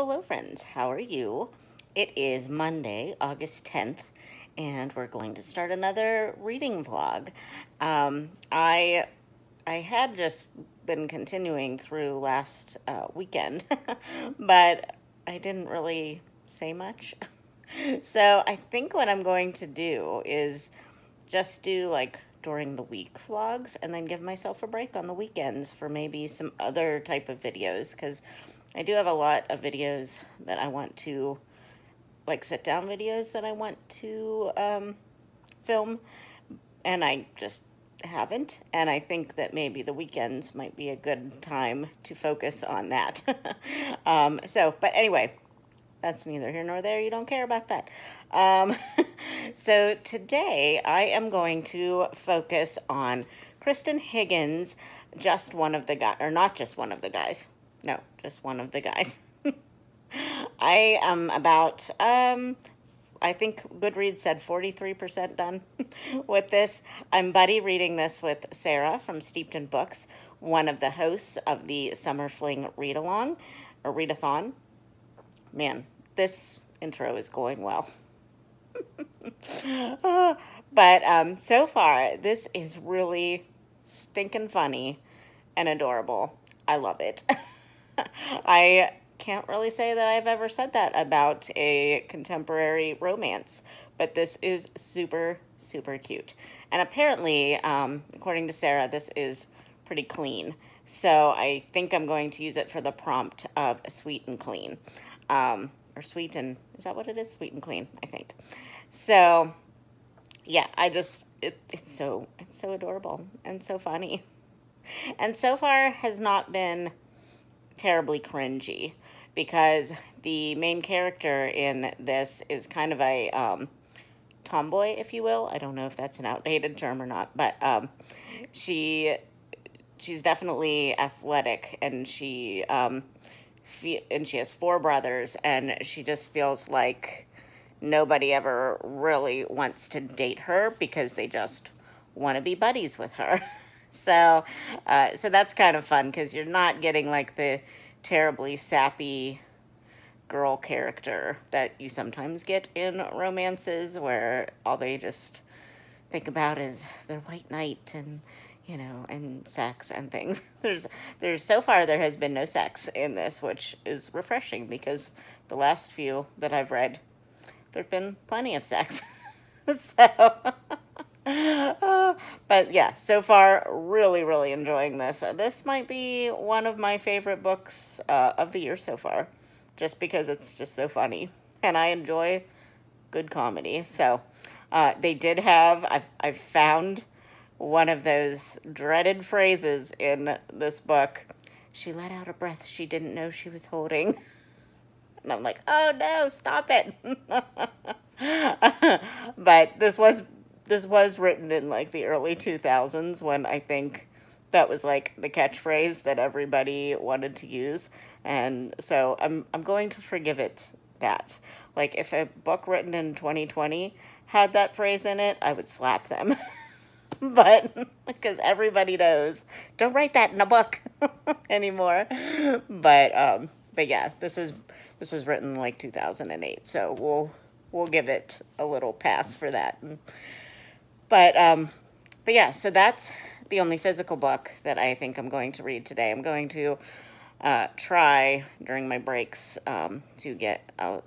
Hello, friends. How are you? It is Monday, August 10th, and we're going to start another reading vlog. I had just been continuing through last weekend, but I didn't really say much. So I think what I'm going to do is just do like during the week vlogs and then give myself a break on the weekends for maybe some other type of videos, because I do have a lot of videos that I want to, like sit down videos that I want to film, and I just haven't. And I think that maybe the weekends might be a good time to focus on that. But anyway, that's neither here nor there. You don't care about that. So today I am going to focus on Kristan Higgins, Just One of the Guys, or Not Just One of the Guys. No, Just One of the Guys. I am about, I think Goodreads said 43% done with this. I'm buddy reading this with Sarah from Steeped in Books, one of the hosts of the Summer Fling read-along, or readathon. Man, this intro is going well. But so far, this is really stinking funny and adorable. I love it. I can't really say that I've ever said that about a contemporary romance, but this is super, super cute. And apparently, according to Sarah, this is pretty clean. So I think I'm going to use it for the prompt of Sweet and Clean. Or Sweet and, is that what it is? Sweet and Clean, I think. So, yeah, it's so adorable and so funny. And so far has not been terribly cringy, because the main character in this is kind of a tomboy, if you will. I don't know if that's an outdated term or not, but she's definitely athletic, and she has 4 brothers, and she just feels like nobody ever really wants to date her because they just want to be buddies with her. So that's kind of fun, because you're not getting like the terribly sappy girl character that you sometimes get in romances, where all they just think about is their white knight and, you know, and sex and things. There's so far there has been no sex in this, which is refreshing, because the last few that I've read, there've been plenty of sex. So but yeah, so far, really, really enjoying this. This might be one of my favorite books of the year so far, just because it's just so funny, and I enjoy good comedy. So they did have, I've found one of those dreaded phrases in this book. She let out a breath she didn't know she was holding. And I'm like, oh no, stop it. But this was written in like the early 2000s, when I think that was like the catchphrase that everybody wanted to use. And so I'm going to forgive it that. Like, if a book written in 2020 had that phrase in it, I would slap them. But because everybody knows, don't write that in a book anymore. But yeah, this was written like 2008, so we'll give it a little pass for that. But yeah, so that's the only physical book that I think I'm going to read today. I'm going to try during my breaks to get a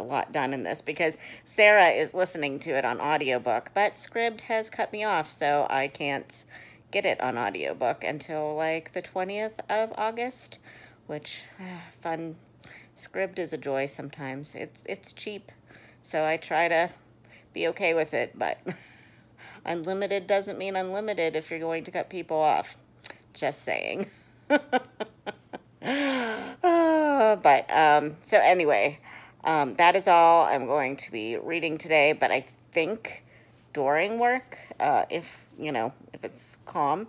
lot done in this, because Sarah is listening to it on audiobook, but Scribd has cut me off, so I can't get it on audiobook until like the 20th of August, which, fun. Scribd is a joy sometimes. It's cheap, so I try to be okay with it, but unlimited doesn't mean unlimited if you're going to cut people off. Just saying. So anyway, that is all I'm going to be reading today, but I think during work, if it's calm,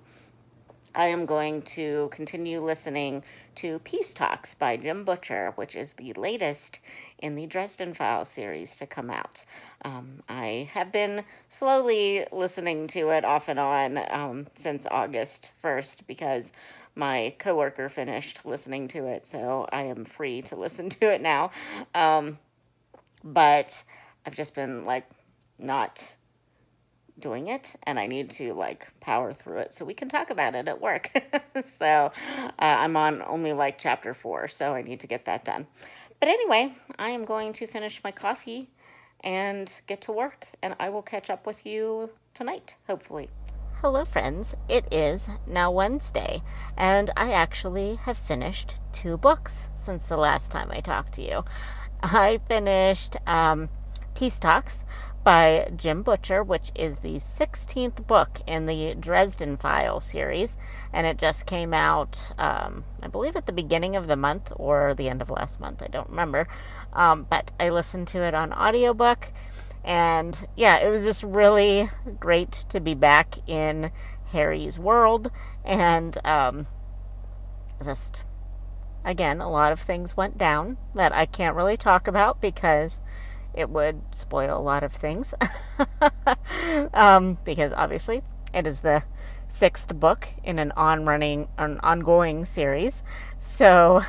I am going to continue listening to Peace Talks by Jim Butcher, which is the latest in the Dresden Files series to come out. I have been slowly listening to it off and on since August 1st, because my coworker finished listening to it, so I am free to listen to it now. But I've just been like not doing it, and I need to like power through it so we can talk about it at work. So I'm on only like chapter 4, so I need to get that done. But anyway, I am going to finish my coffee and get to work, and I will catch up with you tonight, hopefully. Hello, friends. It is now Wednesday, and I actually have finished 2 books since the last time I talked to you. I finished Peace Talks by Jim Butcher, which is the 16th book in the Dresden Files series, and it just came out, I believe at the beginning of the month or the end of last month, I don't remember, but I listened to it on audiobook, and yeah, it was just really great to be back in Harry's world, and just, again, a lot of things went down that I can't really talk about because it would spoil a lot of things. Because obviously it is the 6th book in an ongoing series. So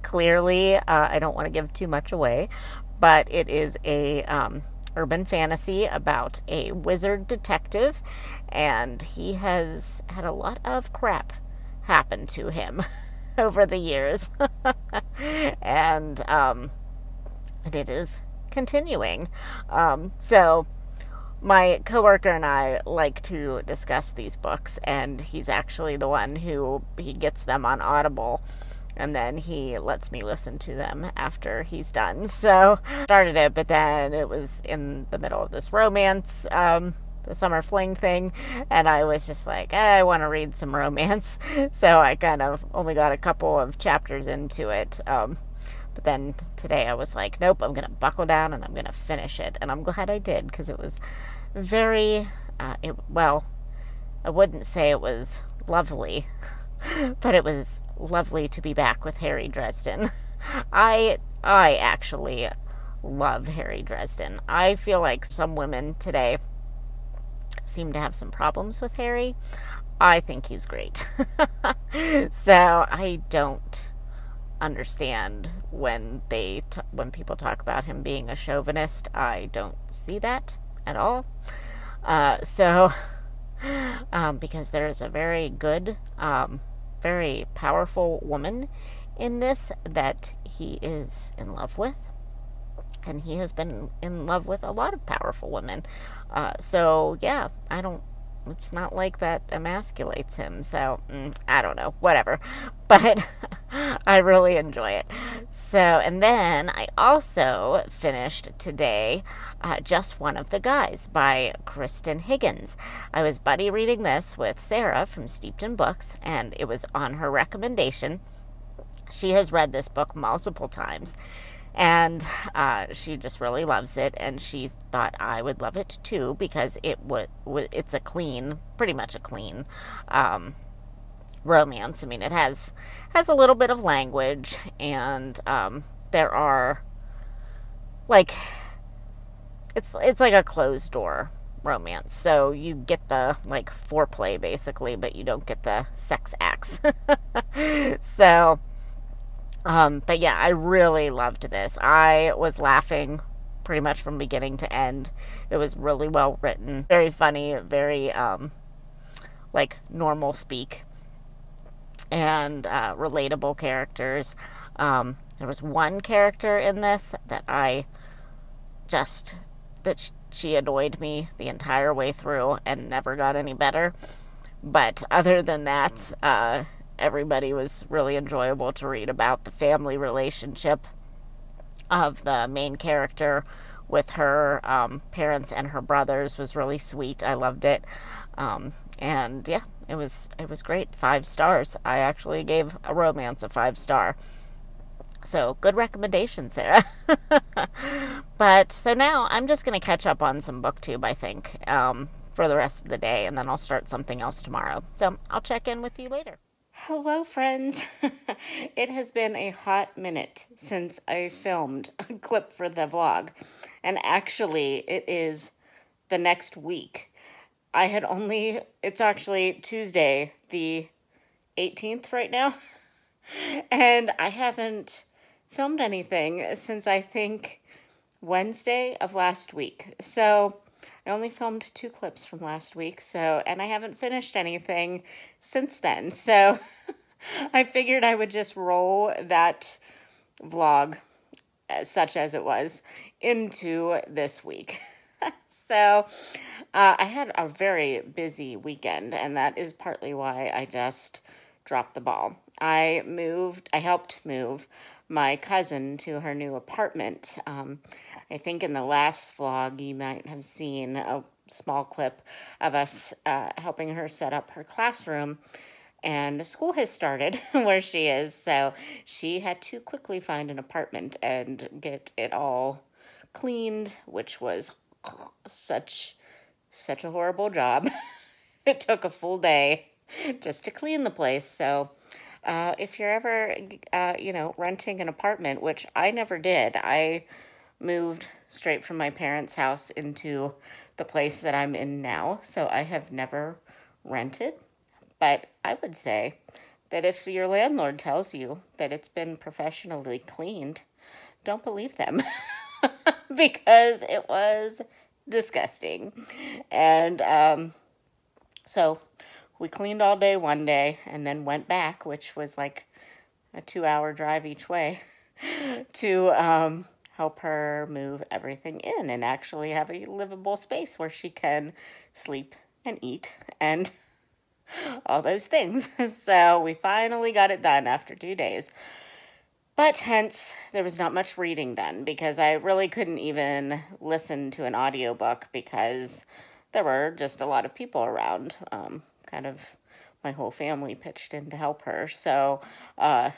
clearly I don't want to give too much away, but it is a urban fantasy about a wizard detective, and he has had a lot of crap happen to him over the years. And it is continuing. So my coworker and I like to discuss these books, and he's actually the one who he gets them on Audible, and then he lets me listen to them after he's done. So started it, but then it was in the middle of this romance, the summer fling thing, and I was just like, I want to read some romance. So I kind of only got a couple of chapters into it. But then today I was like, nope, I'm going to buckle down and I'm going to finish it. And I'm glad I did, because it was very, well, I wouldn't say it was lovely, but it was lovely to be back with Harry Dresden. I actually love Harry Dresden. I feel like some women today seem to have some problems with Harry. I think he's great. So I don't understand when people talk about him being a chauvinist. I don't see that at all. Because there's a very good, very powerful woman in this that he is in love with, and he has been in love with a lot of powerful women. So yeah, it's not like that emasculates him, so I don't know, whatever, but I really enjoy it. So, and then I also finished today Just One of the Guys by Kristen Higgins. I was buddy reading this with Sarah from Steeped in Books, and it was on her recommendation. She has read this book multiple times, and she just really loves it, and she thought I would love it too, because it's pretty much a clean romance. I mean, it has a little bit of language, and there are like it's like a closed door romance, so you get the like foreplay basically, but you don't get the sex acts. So but yeah, I really loved this. I was laughing pretty much from beginning to end. It was really well written, very funny, very like normal speak, and relatable characters. There was one character in this that she annoyed me the entire way through and never got any better. But other than that, everybody was really enjoyable to read about. The family relationship of the main character with her parents and her brothers was really sweet. I loved it. And yeah, it was great. 5 stars. I actually gave a romance a 5-star. So good recommendation, Sarah. But so now I'm just going to catch up on some BookTube, I think, for the rest of the day, and then I'll start something else tomorrow. So I'll check in with you later. Hello, friends. It has been a hot minute since I filmed a clip for the vlog, and actually it is the next week. It's actually Tuesday, the 18th right now. And I haven't filmed anything since I think Wednesday of last week. So I only filmed 2 clips from last week, and I haven't finished anything since then. So I figured I would just roll that vlog, such as it was, into this week. So I had a very busy weekend, and that is partly why I just dropped the ball. I helped move my cousin to her new apartment. I think in the last vlog you might have seen a small clip of us helping her set up her classroom, and school has started where she is, so she had to quickly find an apartment and get it all cleaned, which was such a horrible job. It took a full day just to clean the place. So if you're ever, renting an apartment, which I never did, I moved straight from my parents' house into the place that I'm in now. So I have never rented. But I would say that if your landlord tells you that it's been professionally cleaned, don't believe them. Because it was disgusting. And so we cleaned all day one day and then went back, which was like a 2-hour drive each way, to help her move everything in and actually have a livable space where she can sleep and eat and all those things. So we finally got it done after 2 days. But hence, there was not much reading done because I really couldn't even listen to an audiobook because there were just a lot of people around. Kind of my whole family pitched in to help her. So there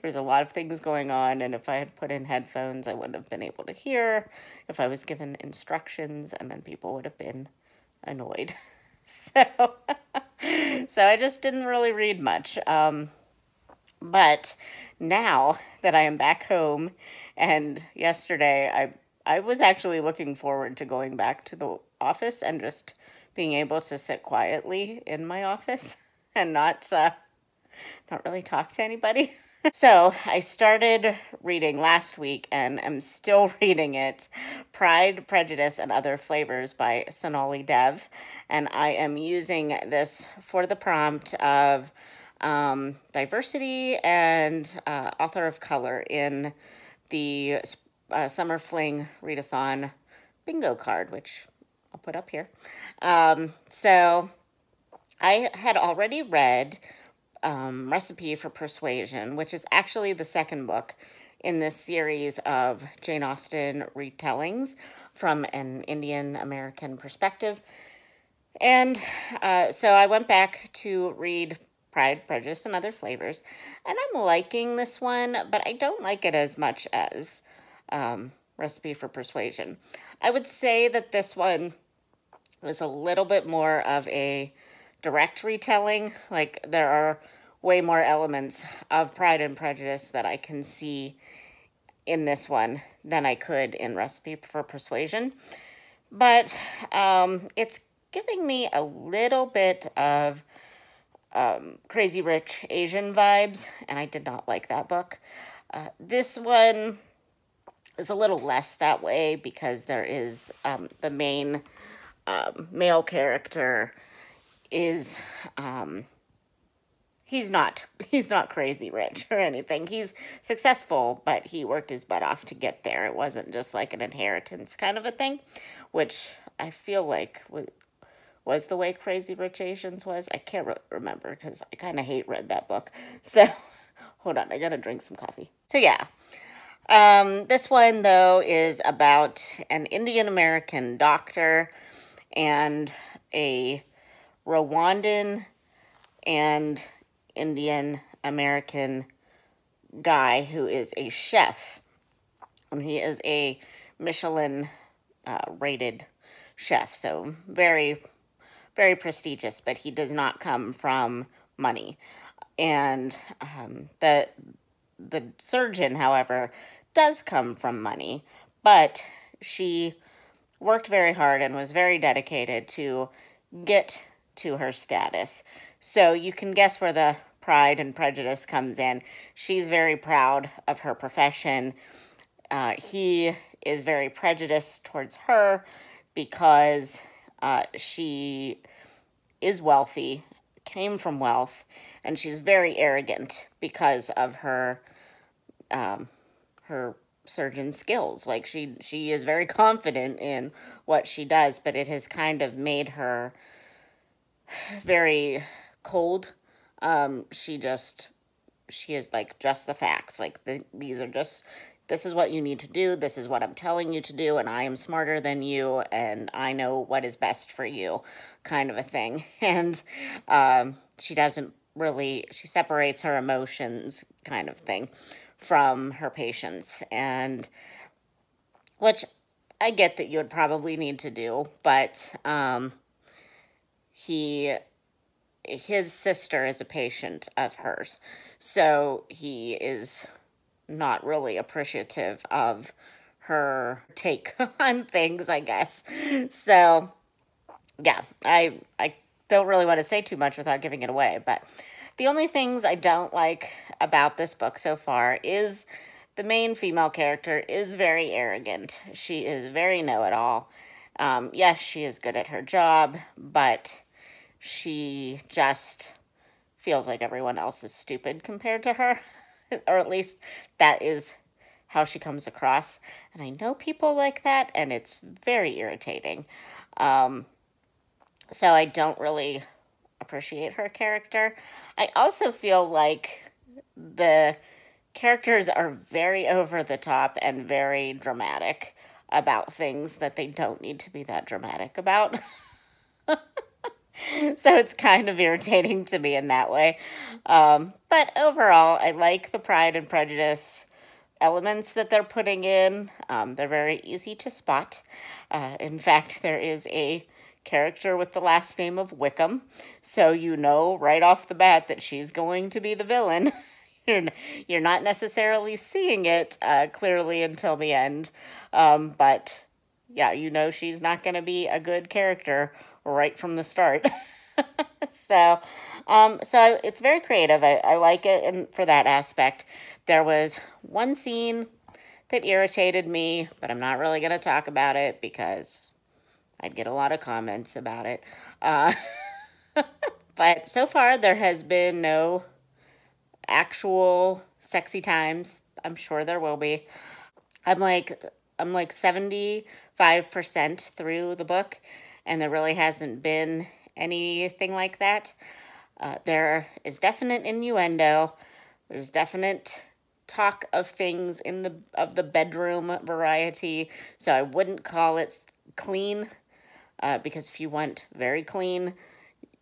was a lot of things going on, and if I had put in headphones, I wouldn't have been able to hear. If I was given instructions, and then people would have been annoyed. So, so I just didn't really read much. But now that I am back home, and yesterday I was actually looking forward to going back to the office and just being able to sit quietly in my office and not really talk to anybody. So I started reading last week and am still reading it, Pride, Prejudice, and Other Flavors by Sonali Dev. And I am using this for the prompt of diversity and author of color in the Summer Fling Readathon bingo card, which I'll put up here. So I had already read Recipe for Persuasion, which is actually the second book in this series of Jane Austen retellings from an Indian American perspective. And so I went back to read Pride, Prejudice, and Other Flavors, and I'm liking this one, but I don't like it as much as Recipe for Persuasion. I would say that this one was a little bit more of a direct retelling. Like, there are way more elements of Pride and Prejudice that I can see in this one than I could in Recipe for Persuasion. But it's giving me a little bit of Crazy Rich Asian vibes, and I did not like that book. This one is a little less that way because there is the main male character is he's not crazy rich or anything. He's successful, but he worked his butt off to get there. It wasn't just like an inheritance kind of a thing, which I feel like was the way Crazy Rich Asians was. I can't remember because I kind of read that book. So hold on, I gotta drink some coffee. So yeah, this one though is about an Indian American doctor and a Rwandan and Indian American guy who is a chef. And he is a Michelin rated chef, so very, very prestigious, but he does not come from money. And the surgeon, however, does come from money, but she worked very hard and was very dedicated to get to her status. So you can guess where the Pride and Prejudice comes in. She's very proud of her profession. He is very prejudiced towards her because she is wealthy, came from wealth, and she's very arrogant because of her surgeon skills. Like she is very confident in what she does, but it has kind of made her very cold. She just she is like just the facts. Like these are just this is what you need to do. This is what I'm telling you to do, and I am smarter than you, and I know what is best for you, kind of a thing. And she doesn't really she separates her emotions, kind of thing, from her patients, and which I get that you would probably need to do, but he his sister is a patient of hers, so he is not really appreciative of her take on things, I guess. So yeah, I don't really want to say too much without giving it away, but the only things I don't like about this book so far is the main female character is very arrogant. She is very know-it-all. Yes, she is good at her job, but she just feels like everyone else is stupid compared to her, or at least that is how she comes across. And I know people like that, and it's very irritating. Um, so I don't really appreciate her character. I also feel like the characters are very over the top and very dramatic about things that they don't need to be that dramatic about. So it's kind of irritating to me in that way. But overall, I like the Pride and Prejudice elements that they're putting in. They're very easy to spot. In fact, there is a character with the last name of Wickham, so you know right off the bat that she's going to be the villain. You're not necessarily seeing it clearly until the end, but yeah, you know she's not going to be a good character right from the start. So, so it's very creative. I like it, and for that aspect, there was one scene that irritated me, but I'm not really going to talk about it because I'd get a lot of comments about it. Uh, but so far, there has been no actual sexy times. I'm sure there will be. I'm like I'm like 75% through the book, and there really hasn't been anything like that. There is definite innuendo. There's definite talk of things in the bedroom variety. So I wouldn't call it clean, because if you want very clean,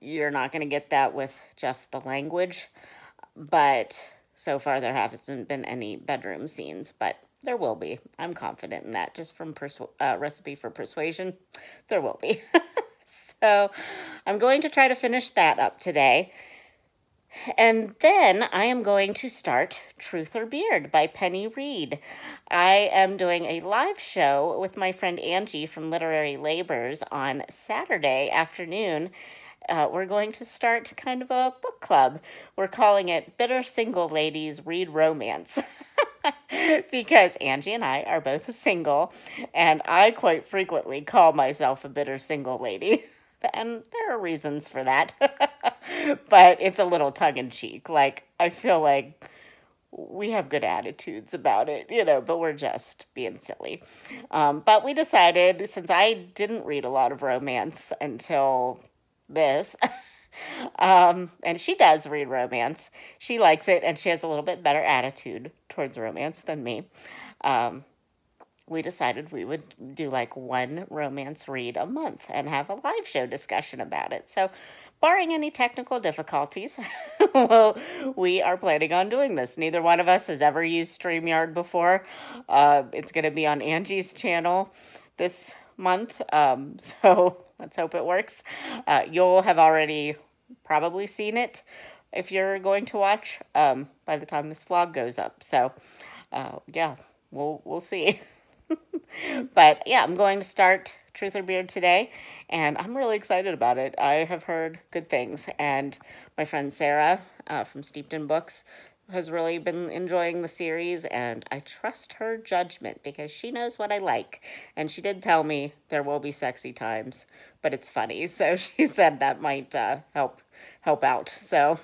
you're not going to get that with just the language. But so far, there hasn't been any bedroom scenes, but there will be. I'm confident in that. Just from Recipe for Persuasion, there will be. So I'm going to try to finish that up today. And then I am going to start Truth or Beard by Penny Reed. I am doing a live show with my friend Angie from Literary Labors on Saturday afternoon. We're going to start kind of a book club. We're calling it Bitter Single Ladies Read Romance. Because Angie and I are both single, and I quite frequently call myself a bitter single lady. And there are reasons for that. But it's a little tongue-in-cheek. Like, I feel like we have good attitudes about it, but we're just being silly. But we decided, since I didn't read a lot of romance until this, and she does read romance. She likes it, and she has a little bit better attitude towards romance than me. We decided we would do like one romance read a month and have a live show discussion about it. So, barring any technical difficulties, well, we are planning on doing this. Neither one of us has ever used StreamYard before. It's going to be on Angie's channel this month, so let's hope it works. You'll have already probably seen it if you're going to watch by the time this vlog goes up. So, yeah, we'll see. But yeah, I'm going to start Truth or Beard today, and I'm really excited about it. I have heard good things, and my friend Sarah from Steeped in Books has really been enjoying the series, and I trust her judgment because she knows what I like. And she did tell me there will be sexy times, but it's funny. So she said that might help out. So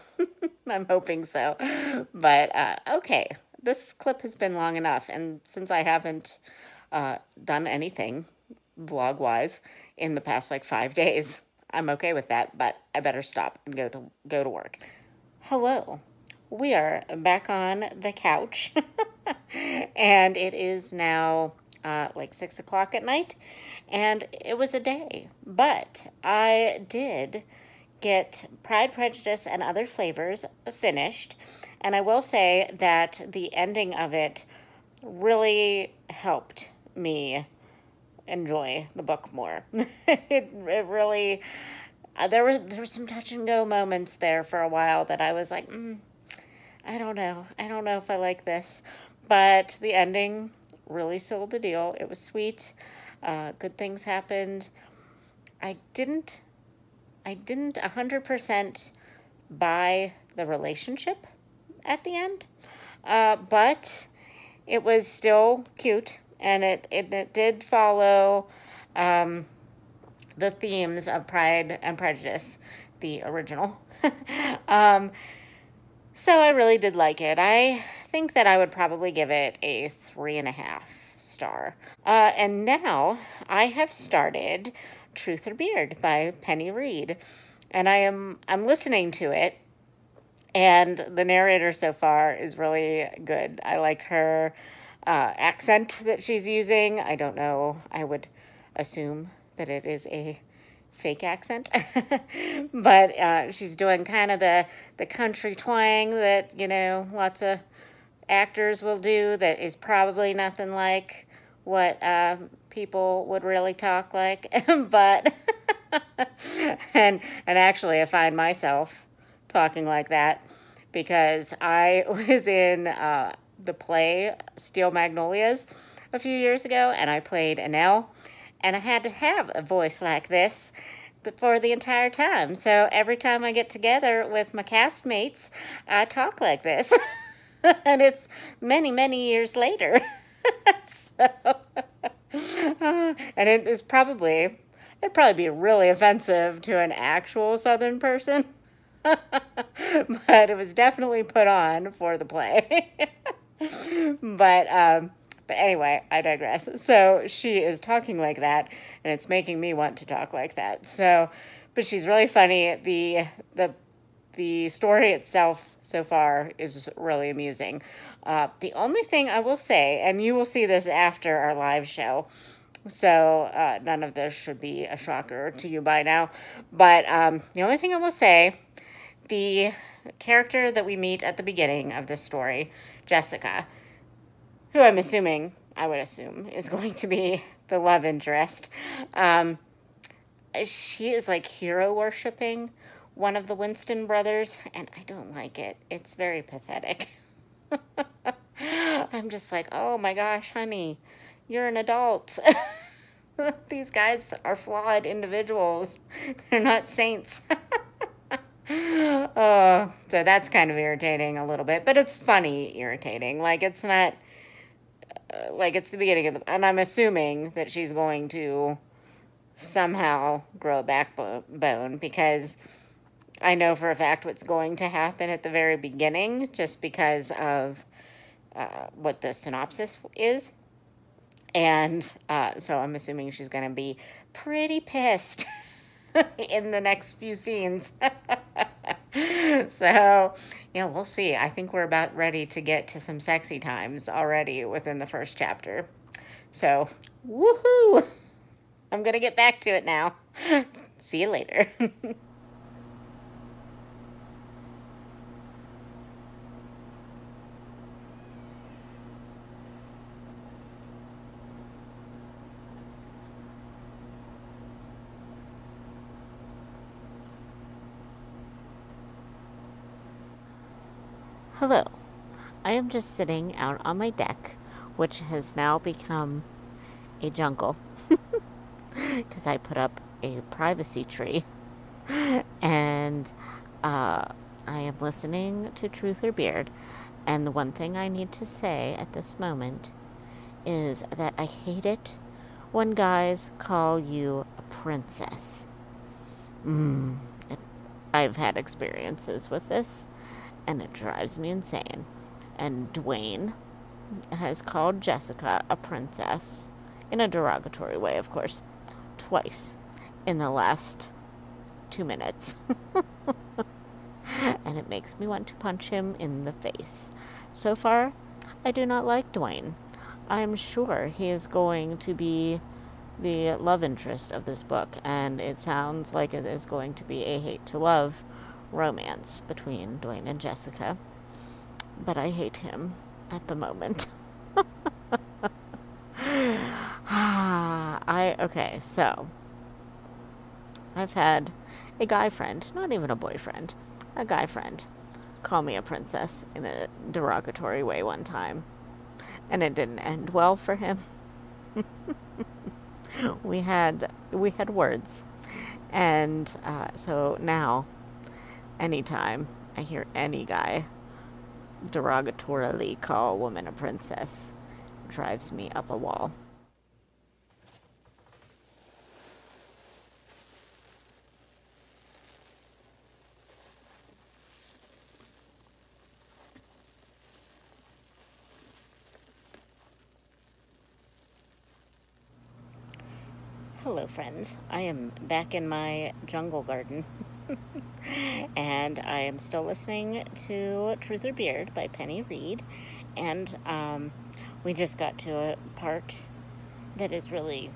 I'm hoping so. But okay, this clip has been long enough, and since I haven't done anything vlog wise in the past like 5 days, I'm okay with that. But I better stop and go to work. Hello. We are back on the couch, and it is now like 6 o'clock at night, and it was a day, but I did get Pride, Prejudice, and Other Flavors finished, and I will say that the ending of it really helped me enjoy the book more. it really, there were some touch and go moments there for a while that I was like, I don't know. I don't know if I like this. But the ending really sealed the deal. It was sweet. Good things happened. I didn't 100% buy the relationship at the end. But it was still cute. And it did follow the themes of Pride and Prejudice, the original. So I really did like it. I think that I would probably give it a 3.5 star. And now I have started Truth or Beard by Penny Reid, and I'm listening to it, and the narrator so far is really good. I like her accent that she's using. I don't know. I would assume that it is a fake accent, but she's doing kind of the country twang that, you know, lots of actors will do that is probably nothing like what people would really talk like. But and actually I find myself talking like that because I was in the play Steel Magnolias a few years ago, and I played Annelle, and I had to have a voice like this for the entire time. So every time I get together with my castmates, I talk like this. And it's many, many years later. So, and it'd probably be really offensive to an actual Southern person. But it was definitely put on for the play. But anyway, I digress. So she is talking like that, and it's making me want to talk like that. So, but she's really funny. The story itself so far is really amusing. The only thing I will say, and you will see this after our live show, so none of this should be a shocker to you by now, but the only thing I will say, the character that we meet at the beginning of this story, Jessica, who I would assume, is going to be the love interest. She is like hero worshipping one of the Winston brothers, and I don't like it. It's very pathetic. I'm just like, oh my gosh, honey, you're an adult. These guys are flawed individuals. They're not saints. So that's kind of irritating a little bit, but it's funny irritating. Like, it's not like it's the beginning of and I'm assuming that she's going to somehow grow a backbone, because I know for a fact what's going to happen at the very beginning, just because of what the synopsis is. And so I'm assuming she's going to be pretty pissed in the next few scenes. So, yeah, we'll see. I think we're about ready to get to some sexy times already within the first chapter. So, woohoo! I'm going to get back to it now. See you later. Hello. I am just sitting out on my deck, which has now become a jungle because I put up a privacy tree and I am listening to Truth or Beard. And the one thing I need to say at this moment is that I hate it when guys call you a princess. It, I've had experiences with this, and it drives me insane. And Dwayne has called Jessica a princess, in a derogatory way, of course, twice in the last 2 minutes. And it makes me want to punch him in the face. So far, I do not like Dwayne. I'm sure he is going to be the love interest of this book, and it sounds like it is going to be a hate-to-love romance between Dwayne and Jessica. But I hate him at the moment. Okay, so I've had a guy friend, not even a boyfriend, a guy friend, call me a princess in a derogatory way one time. And it didn't end well for him. we had words. And so now, anytime I hear any guy derogatorily call a woman a princess, it drives me up a wall. Hello, friends. I am back in my jungle garden. And I am still listening to Truth or Beard by Penny Reed. And we just got to a part that is really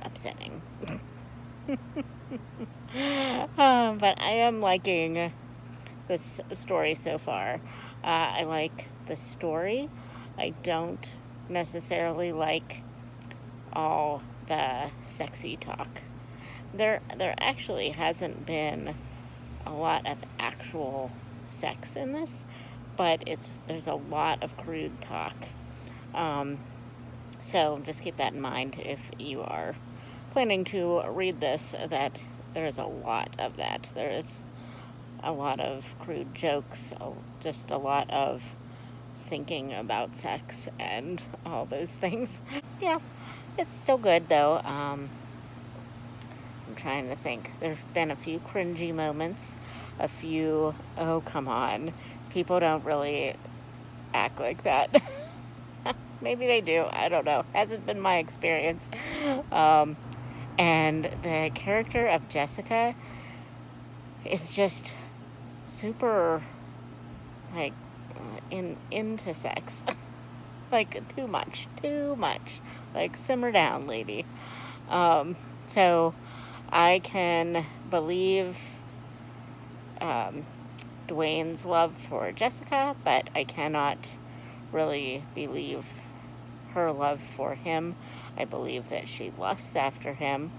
upsetting. But I am liking this story so far. I like the story. I don't necessarily like all the sexy talk. There actually hasn't been a lot of actual sex in this, but there's a lot of crude talk. So just keep that in mind if you are planning to read this, that there is a lot of that. There is a lot of crude jokes, just a lot of thinking about sex and all those things. Yeah, it's still good though. I'm trying to think. There's been a few cringy moments, a few, oh come on, people don't really act like that. Maybe they do, I don't know. Hasn't been my experience. And the character of Jessica is just super, like, into sex. Like, too much. Like, simmer down, lady. So I can believe Dwayne's love for Jessica, but I cannot really believe her love for him. I believe that she lusts after him,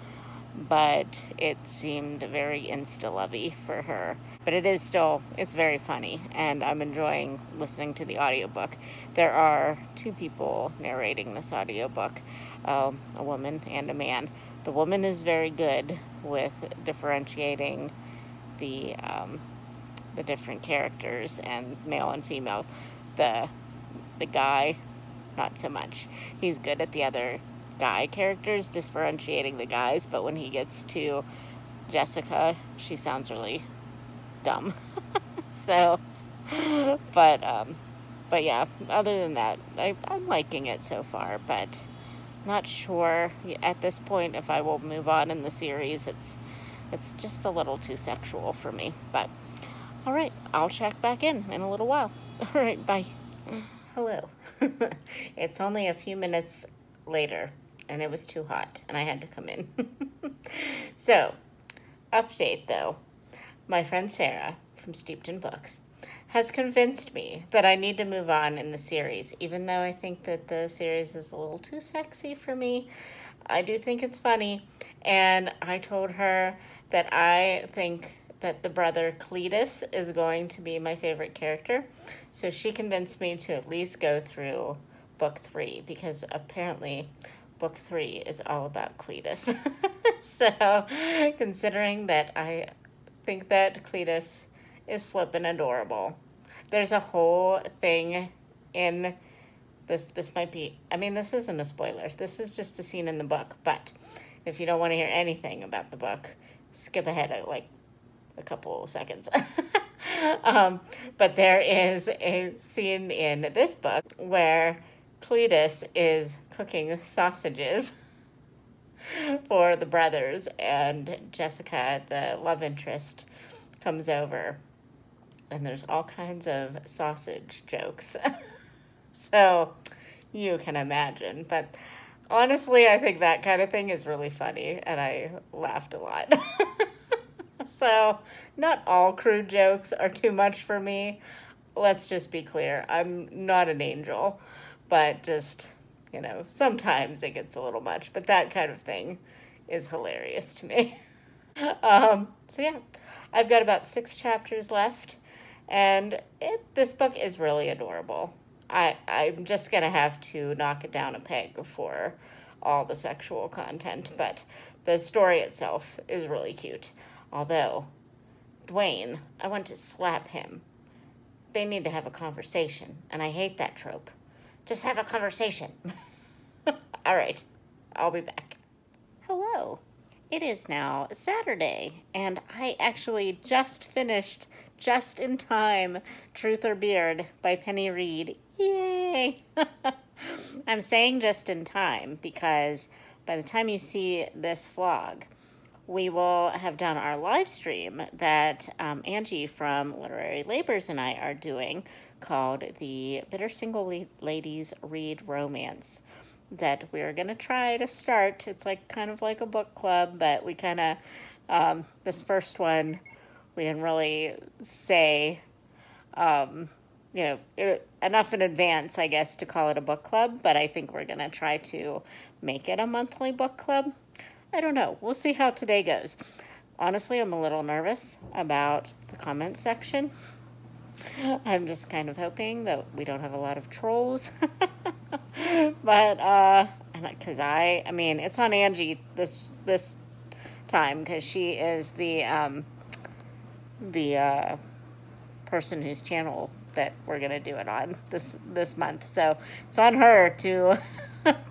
but it seemed very insta-lovey for her. But it's very funny, and I'm enjoying listening to the audiobook. There are two people narrating this audiobook, a woman and a man. The woman is very good with differentiating the different characters and male and female. The guy, not so much. He's good at the other guy characters, differentiating the guys, but when he gets to Jessica, she sounds really dumb. So, but yeah, other than that, I'm liking it so far, but not sure at this point if I will move on in the series. It's just a little too sexual for me, but all right, I'll check back in a little while. All right, bye. Hello. It's only a few minutes later, and it was too hot, and I had to come in. So, update though. My friend Sarah from Steeped in Books has convinced me that I need to move on in the series, even though I think that the series is a little too sexy for me. I do think it's funny, and I told her that I think that the brother Cletus is going to be my favorite character. So she convinced me to at least go through book 3, because apparently book 3 is all about Cletus. So, considering that I think that Cletus is flippin' adorable, there's a whole thing in this might be, I mean, this isn't a spoiler. This is just a scene in the book, but if you don't want to hear anything about the book, skip ahead like a couple seconds. But there is a scene in this book where Cletus is cooking sausages for the brothers, and Jessica, the love interest, comes over, and there's all kinds of sausage jokes. So you can imagine. But honestly, I think that kind of thing is really funny, and I laughed a lot. So not all crude jokes are too much for me. Let's just be clear. I'm not an angel, but just, sometimes it gets a little much. But that kind of thing is hilarious to me. So yeah, I've got about 6 chapters left, and this book is really adorable. I'm just going to have to knock it down a peg for all the sexual content, but the story itself is really cute. Although, Dwayne, I want to slap him. They need to have a conversation, and I hate that trope. Just have a conversation. All right, I'll be back. Hello. It is now Saturday, and I actually just finished, just in time, Truth or Beard by Penny Reid. Yay! I'm saying just in time because by the time you see this vlog, we will have done our live stream that Angie from Literary Labors and I are doing called the Bitter Single Ladies Read Romance, that we're going to try to start. It's like kind of like a book club, but we kind of, this first one, we didn't really say, enough in advance, I guess, to call it a book club, but I think we're going to try to make it a monthly book club. I don't know. We'll see how today goes. Honestly, I'm a little nervous about the comment section. I'm just kind of hoping that we don't have a lot of trolls. But, because I mean, it's on Angie this time, because she is the person whose channel that we're going to do it on this month. So it's on her to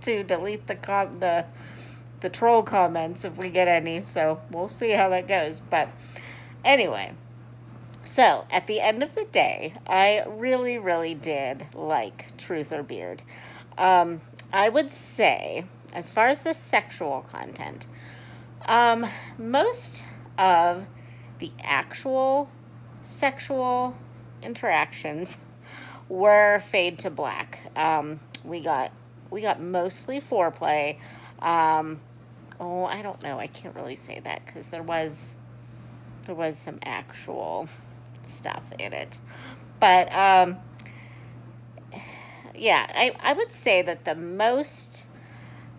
to delete the troll comments if we get any. So we'll see how that goes. But anyway, so at the end of the day, I really, really did like Truth or Beard. I would say, as far as the sexual content, most of the actual sexual interactions were fade to black. We got mostly foreplay. I don't know. I can't really say that because there was some actual stuff in it. But yeah, I would say that the most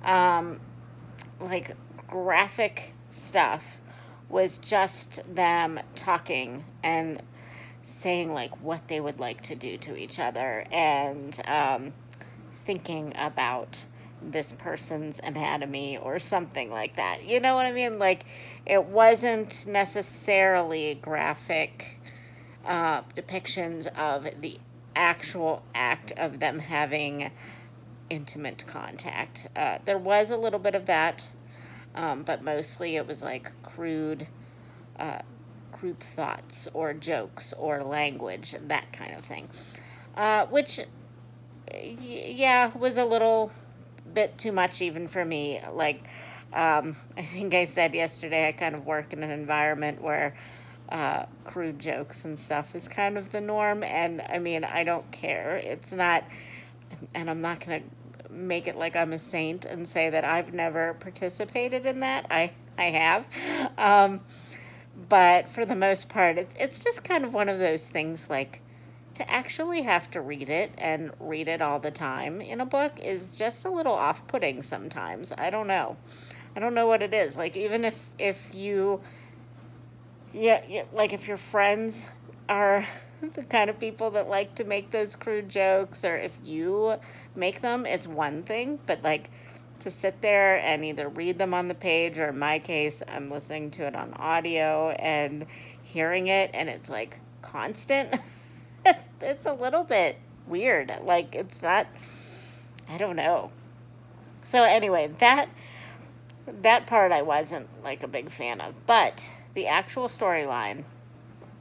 like graphic stuff was just them talking and saying like what they would like to do to each other, and thinking about this person's anatomy or something like that. You know what I mean? Like, it wasn't necessarily graphic depictions of the actual act of them having intimate contact. There was a little bit of that, but mostly it was like crude thoughts or jokes or language, that kind of thing. Which, yeah, was a little bit too much even for me. Like, I think I said yesterday, I kind of work in an environment where crude jokes and stuff is kind of the norm, and I mean, I don't care. It's not, and I'm not going to make it like I'm a saint and say that I've never participated in that. I have. But for the most part, it's just kind of one of those things, like, to actually have to read it and read it all the time in a book is just a little off-putting sometimes. I don't know. I don't know what it is. Like, even if you, like, if your friends are the kind of people that like to make those crude jokes, or if you make them, it's one thing. But, like, to sit there and either read them on the page, or in my case, I'm listening to it on audio and hearing it, and it's like constant. It's a little bit weird. Like, it's not, I don't know. So anyway, that part I wasn't like a big fan of, but the actual storyline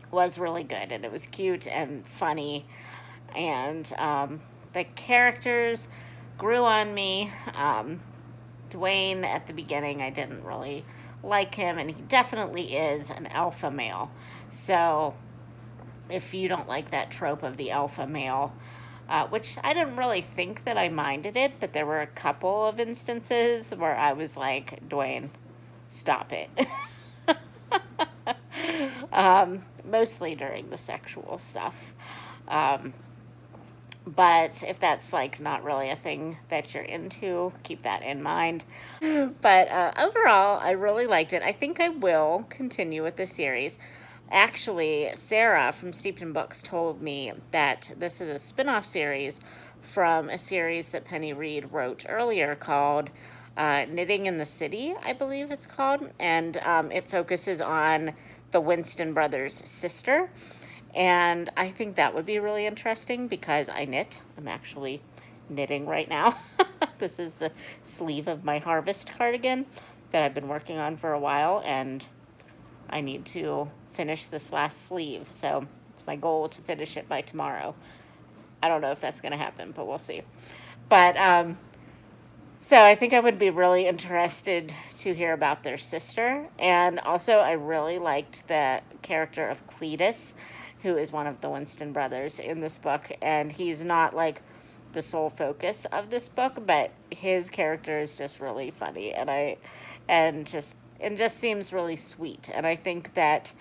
was really good, and it was cute and funny, and the characters grew on me. Dwayne, at the beginning, I didn't really like him, and he definitely is an alpha male. So if you don't like that trope of the alpha male, which I didn't really think that I minded it, but there were a couple of instances where I was like, Dwayne, stop it. Mostly during the sexual stuff. But if that's like not really a thing that you're into, keep that in mind. But overall, I really liked it. I think I will continue with the series. Actually, Sarah from Steeped in Books told me that this is a spin-off series from a series that Penny Reed wrote earlier called Knitting in the City, I believe it's called. And it focuses on the Winston brothers' sister. And I think that would be really interesting because I knit. I'm actually knitting right now. This is the sleeve of my Harvest cardigan that I've been working on for a while, and I need to finish this last sleeve. So it's my goal to finish it by tomorrow. I don't know if that's going to happen, but we'll see. But so I think I would be really interested to hear about their sister. And also I really liked the character of Cletus, who is one of the Winston brothers in this book, and he's not like the sole focus of this book, but his character is just really funny, and just seems really sweet. And I think that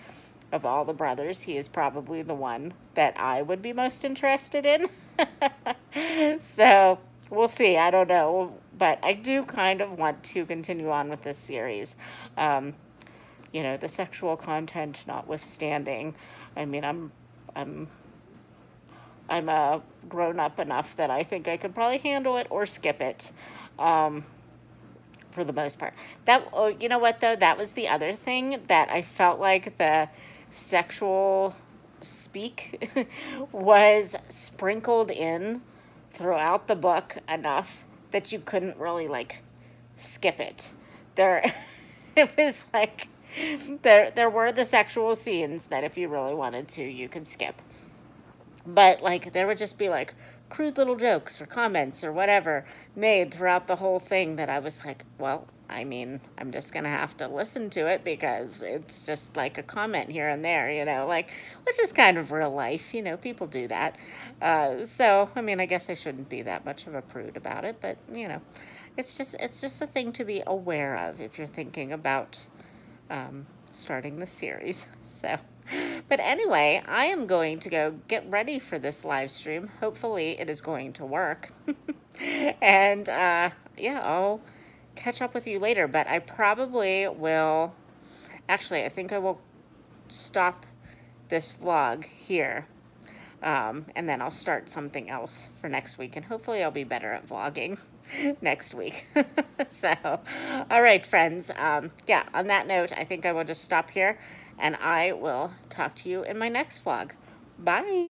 of all the brothers, he is probably the one that I would be most interested in. So we'll see. I don't know, but I do kind of want to continue on with this series. You know, the sexual content notwithstanding. I mean, I'm grown up enough that I think I could probably handle it or skip it, for the most part. That, oh, you know what though? That was the other thing that I felt like the sexual speak was sprinkled in throughout the book enough that you couldn't really like skip it. There, it was like, there were the sexual scenes that if you really wanted to, you could skip. But like there would just be like crude little jokes or comments or whatever made throughout the whole thing that I was like, well, I mean, I'm just gonna have to listen to it because it's just like a comment here and there, you know, like, which is kind of real life, you know, people do that. So I mean, I guess I shouldn't be that much of a prude about it, but you know, it's just a thing to be aware of if you're thinking about starting the series. So, but anyway, I am going to go get ready for this live stream. Hopefully it is going to work. And yeah, I'll catch up with you later, but I probably will, actually, I think I will stop this vlog here. And then I'll start something else for next week, and hopefully I'll be better at vlogging next week. So, all right, friends. Yeah, on that note, I think I will just stop here, and I will talk to you in my next vlog. Bye.